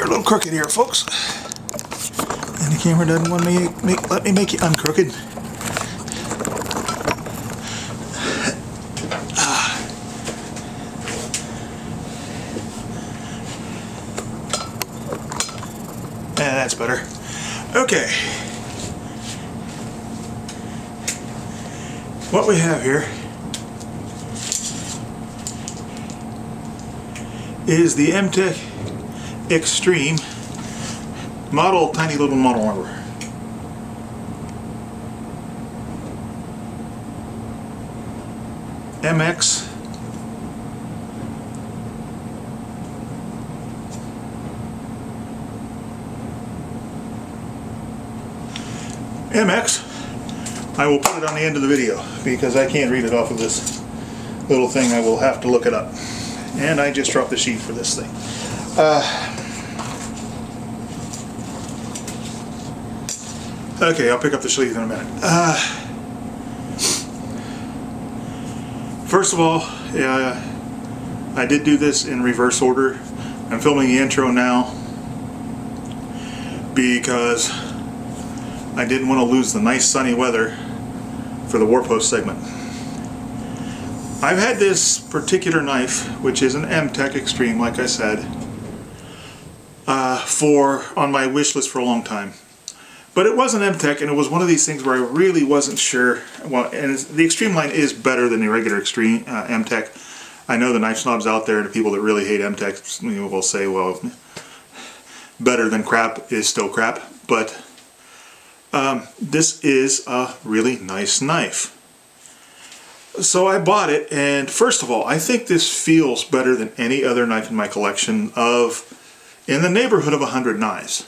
you're a little crooked here, folks. And the camera doesn't want me let me make you uncrooked. Yeah, that's better. Okay. What we have here is the MX Extreeme model, tiny little model number. MX I will put it on the end of the video because I can't read it off of this little thing. I will have to look it up. And I just dropped the sheath for this thing. Okay, I'll pick up the sheath in a minute. First of all, I did do this in reverse order. I'm filming the intro now because I didn't want to lose the nice sunny weather for the Warpost segment. I've had this particular knife, which is an MX Extreme, like I said, on my wish list for a long time. But it was an MX, and it was one of these things where I really wasn't sure. Well, and the Extreme line is better than the regular Extreme MX. I know the knife snobs out there, the people that really hate MX, will say, well, better than crap is still crap. But this is a really nice knife. So I bought it, and first of all, I think this feels better than any other knife in my collection of in the neighborhood of 100 knives.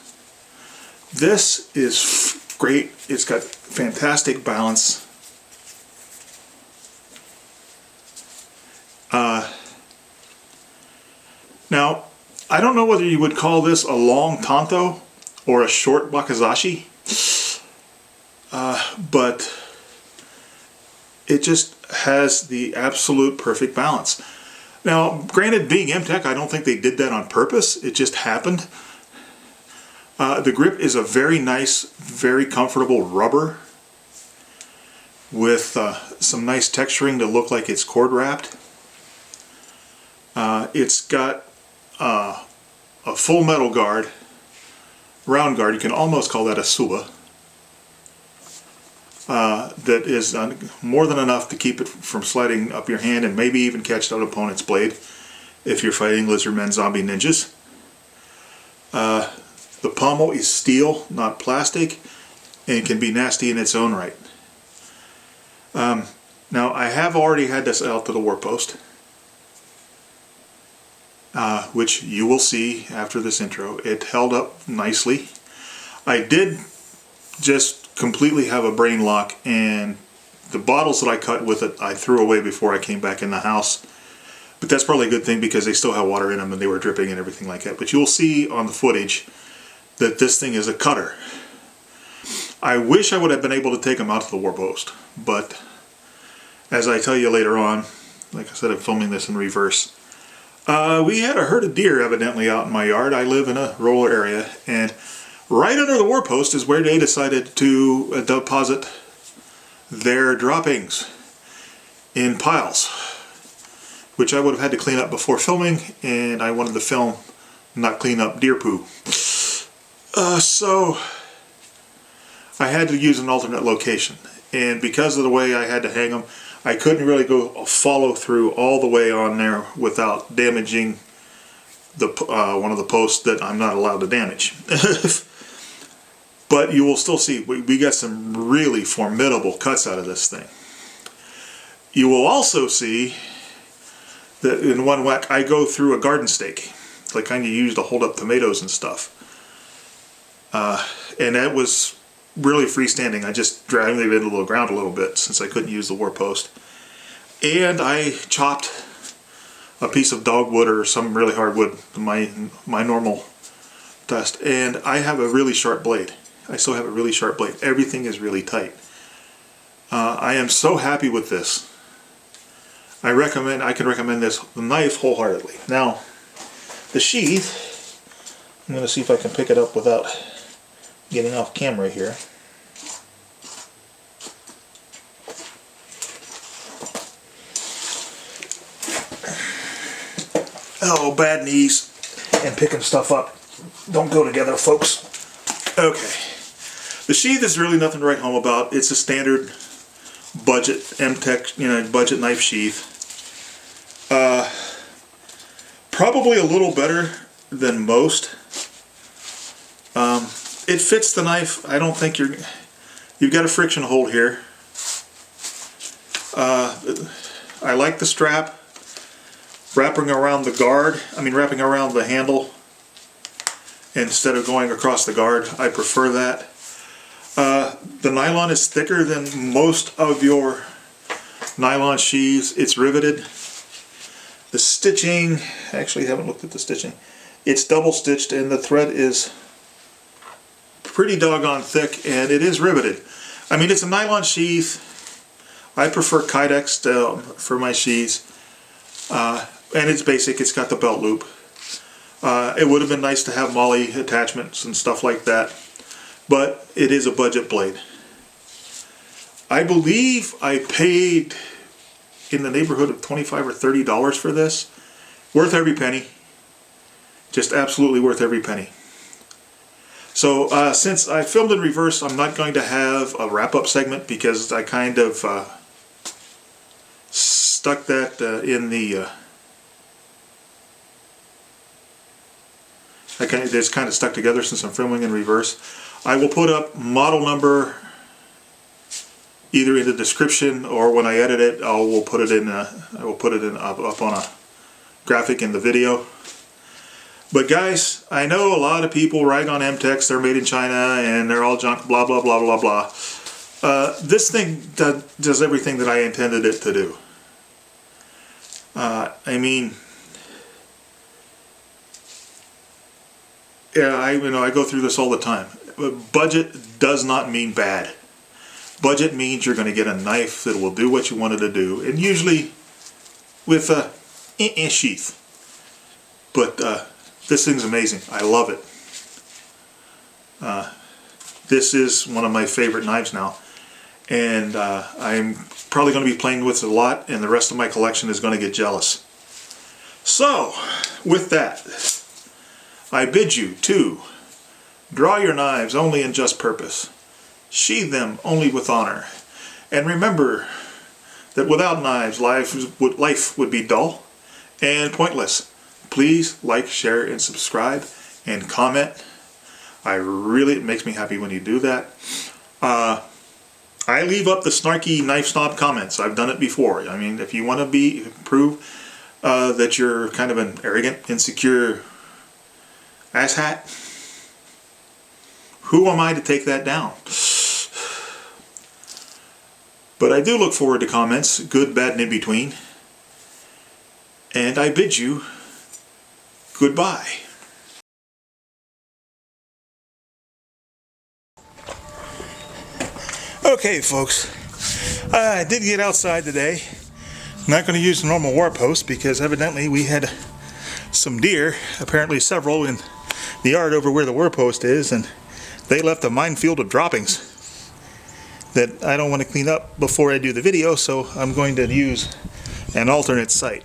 This is great. It's got fantastic balance. Now, I don't know whether you would call this a long tanto or a short wakizashi, but it just has the absolute perfect balance. Now, granted, being MX, I don't think they did that on purpose. It just happened. The grip is a very nice, very comfortable rubber with some nice texturing to look like it's cord wrapped. It's got a full metal guard, round guard. You can almost call that a suba. That is more than enough to keep it from sliding up your hand and maybe even catch that opponent's blade if you're fighting lizardmen, zombie ninjas. The pommel is steel, not plastic, and can be nasty in its own right. Now, I have already had this out to the Warpost, which you will see after this intro. It held up nicely. I did just completely have a brain lock, and the bottles that I cut with it I threw away before I came back in the house. But that's probably a good thing because they still have water in them and they were dripping and everything like that. But you'll see on the footage that this thing is a cutter. I wish I would have been able to take them out to the Warpost, but as I tell you later on, like I said, I'm filming this in reverse. We had a herd of deer evidently out in my yard. I live in a rural area, and right under the Warpost is where they decided to deposit their droppings in piles, which I would have had to clean up before filming, and I wanted to film, not clean up deer poo. So I had to use an alternate location, and because of the way I had to hang them, I couldn't really go follow through all the way on there without damaging the one of the posts that I'm not allowed to damage. But you will still see we got some really formidable cuts out of this thing. You will also see that in one whack I go through a garden stake, like kind of used to hold up tomatoes and stuff. And that was really freestanding. I just dragged it into the ground a little bit since I couldn't use the Warpost. And I chopped a piece of dogwood or some really hard wood, my normal dust, and I have a really sharp blade. I still have a really sharp blade. Everything is really tight. I am so happy with this. I can recommend this knife wholeheartedly. Now, the sheath, I'm going to see if I can pick it up without getting off camera here. Oh, bad knees and picking stuff up don't go together, folks. Okay. The sheath is really nothing to write home about. It's a standard budget MTech, budget knife sheath. Probably a little better than most. It fits the knife. I don't think you've got a friction hold here. I like the strap wrapping around the guard. Wrapping around the handle instead of going across the guard. I prefer that. The nylon is thicker than most of your nylon sheaths. It's riveted. The stitching, actually I haven't looked at the stitching. It's double stitched and the thread is pretty doggone thick and it is riveted. It's a nylon sheath. I prefer Kydex for my sheaths. And it's basic, it's got the belt loop. It would have been nice to have MOLLE attachments and stuff like that, but it is a budget blade. I believe I paid in the neighborhood of $25 or $30 for this. Worth every penny. Just absolutely worth every penny. So since I filmed in reverse, I'm not going to have a wrap-up segment because I kind of stuck that in the... it's kind of stuck together since I'm filming in reverse. I will put up model number either in the description or when I edit it, I will put it in up on a graphic in the video. But guys, I know a lot of people rag on MTechs, they're made in China and they're all junk, blah blah blah blah blah. This thing does everything that I intended it to do. I go through this all the time. Budget does not mean bad. Budget means you're going to get a knife that will do what you wanted to do, and usually with a sheath. But this thing's amazing. I love it. This is one of my favorite knives now, and I'm probably going to be playing with it a lot, and the rest of my collection is going to get jealous. So, with that, I bid you to draw your knives only in just purpose, sheathe them only with honor, and remember that without knives, life would be dull and pointless. Please like, share, and subscribe, and comment. It makes me happy when you do that. I leave up the snarky knife snob comments. I've done it before. If you want to prove that you're kind of an arrogant, insecure asshat, who am I to take that down? But I do look forward to comments, good, bad, and in between. And I bid you goodbye. Okay, folks, I did get outside today. I'm not going to use the normal warp host because evidently we had some deer, apparently several, in the yard over where the warp post is, and they left a minefield of droppings that I don't want to clean up before I do the video, so I'm going to use an alternate site.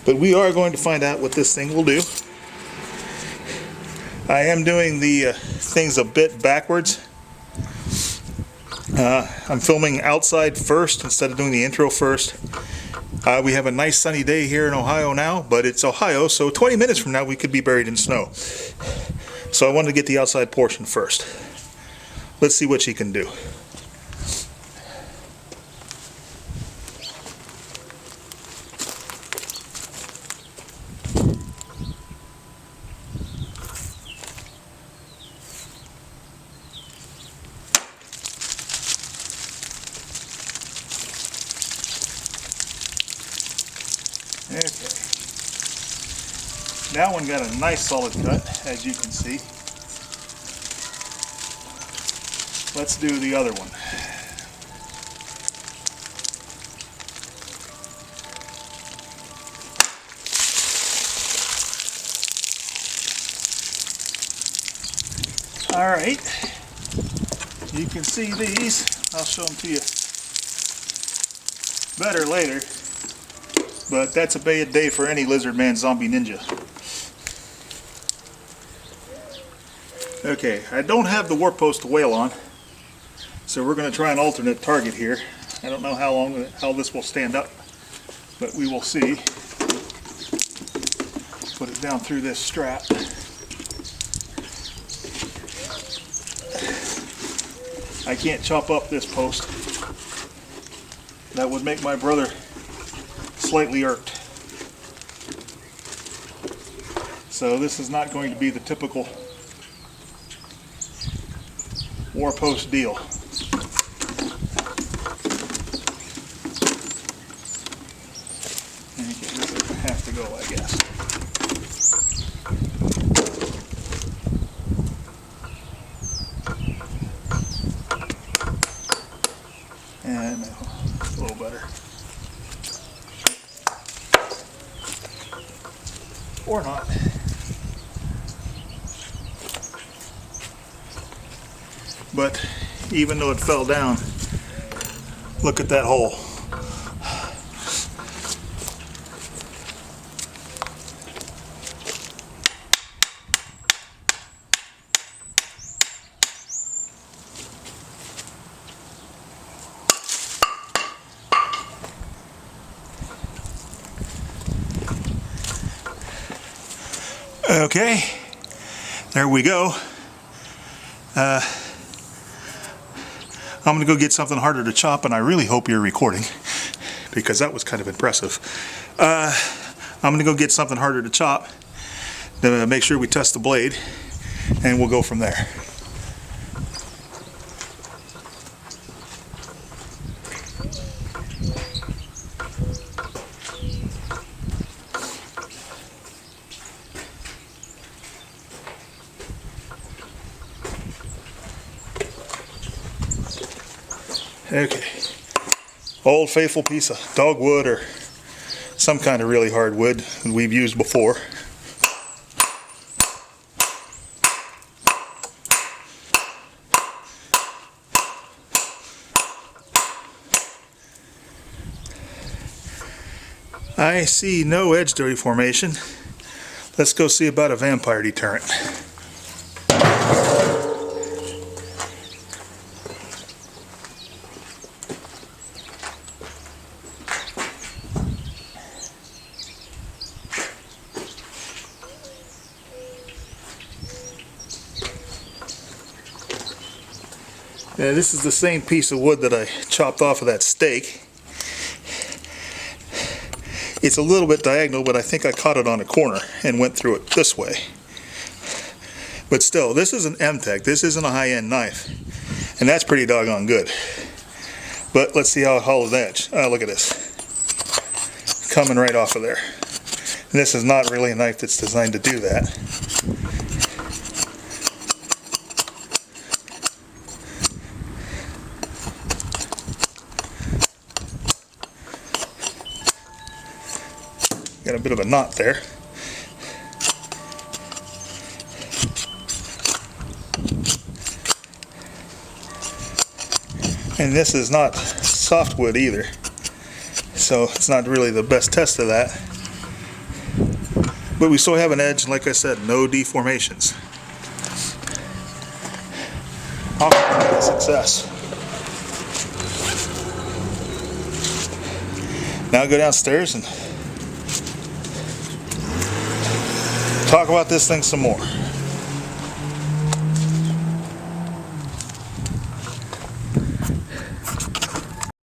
But we are going to find out what this thing will do. I am doing the things a bit backwards. I'm filming outside first instead of doing the intro first. We have a nice sunny day here in Ohio now, but it's Ohio, so 20 minutes from now we could be buried in snow. So I wanted to get the outside portion first. Let's see what she can do. Okay. That one got a nice solid cut, as you can see. Let's do the other one. Alright, you can see these. I'll show them to you better later, but that's a bad day for any lizard man zombie ninja. Okay, I don't have the warp post to whale on, so we're going to try an alternate target here. I don't know how this will stand up, but we will see. Put it down through this strap. I can't chop up this post. That would make my brother slightly irked. So this is not going to be the typical war post deal. Okay, this is going to have to go, I guess. And a little better. Or not. But even though it fell down, look at that hole. Okay, there we go. I'm going to go get something harder to chop, and I really hope you're recording, because that was kind of impressive. I'm going to go get something harder to chop to make sure we test the blade, and we'll go from there. Okay, old faithful piece of dogwood or some kind of really hard wood we've used before. I see no edge deformation. Let's go see about a vampire deterrent. Now, this is the same piece of wood that I chopped off of that stake. It's a little bit diagonal, but I think I caught it on a corner and went through it this way. But still, this is an M-Tech. This isn't a high-end knife. And that's pretty doggone good. But let's see how it hollows the edge. Oh, look at this. Coming right off of there. And this is not really a knife that's designed to do that. Got a bit of a knot there. And this is not softwood either, so it's not really the best test of that. But we still have an edge, and like I said, no deformations. I'll consider it a success. Now I'll go downstairs and talk about this thing some more.